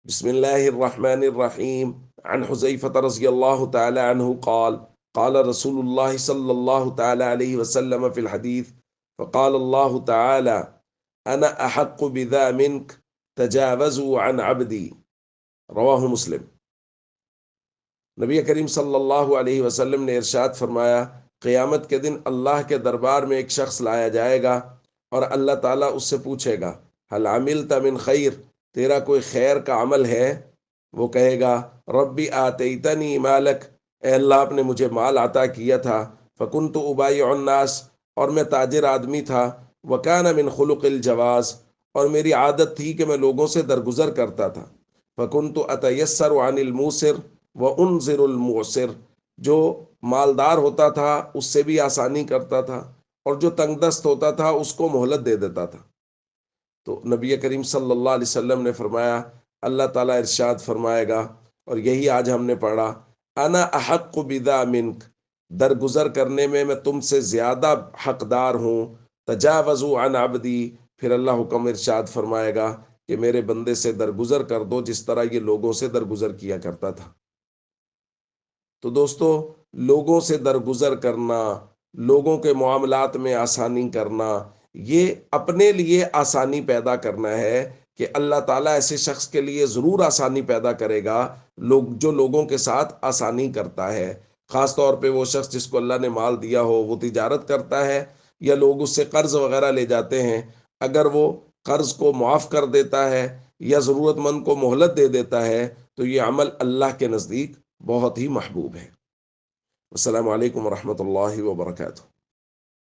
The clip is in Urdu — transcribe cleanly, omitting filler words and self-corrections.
بسم الله الرحمن الرحيم. عن حذيفة رضي الله تعالى عنه قال قال رسول الله صلى الله تعالى عليه وسلم في الحديث فقال الله تعالى أنا أحق بذا منك تجاوزوا عن عبدي. رواہ مسلم۔ نبی کریم صلی اللہ علیہ وسلم نے ارشاد فرمایا، قیامت کے دن اللہ کے دربار میں ایک شخص لایا جائے گا اور اللہ تعالیٰ اس سے پوچھے گا، حل عملت من خیر، تیرا کوئی خیر کا عمل ہے؟ وہ کہے گا، ربی آتیتنی مالک، اے اللہ آپ نے مجھے مال عطا کیا تھا، فکنت ابایع الناس، اور میں تاجر آدمی تھا، وکان من خلق الجواز، اور میری عادت تھی کہ میں لوگوں سے درگزر کرتا تھا، فکنت اتیسر عن الموسر وانذر المعسر، جو مالدار ہوتا تھا اس سے بھی آسانی کرتا تھا اور جو تنگ دست ہوتا تھا اس کو مہلت دے دیتا تھا۔ تو نبی کریم صلی اللہ علیہ وسلم نے فرمایا، اللہ تعالیٰ ارشاد فرمائے گا، اور یہی آج ہم نے پڑھا، انا احق بذا منک، درگزر کرنے میں میں تم سے زیادہ حقدار ہوں، تجاوزوا عن عبدی، پھر اللہ حکم ارشاد فرمائے گا کہ میرے بندے سے درگزر کر دو جس طرح یہ لوگوں سے درگزر کیا کرتا تھا۔ تو دوستو، لوگوں سے درگزر کرنا، لوگوں کے معاملات میں آسانی کرنا، یہ اپنے لیے آسانی پیدا کرنا ہے کہ اللہ تعالیٰ ایسے شخص کے لیے ضرور آسانی پیدا کرے گا، جو لوگوں کے ساتھ آسانی کرتا ہے۔ خاص طور پہ وہ شخص جس کو اللہ نے مال دیا ہو، وہ تجارت کرتا ہے یا لوگ اس سے قرض وغیرہ لے جاتے ہیں، اگر وہ قرض کو معاف کر دیتا ہے یا ضرورت مند کو مہلت دے دیتا ہے تو یہ عمل اللہ کے نزدیک بہت ہی محبوب ہے۔ السلام علیکم ورحمۃ اللہ وبرکاتہ۔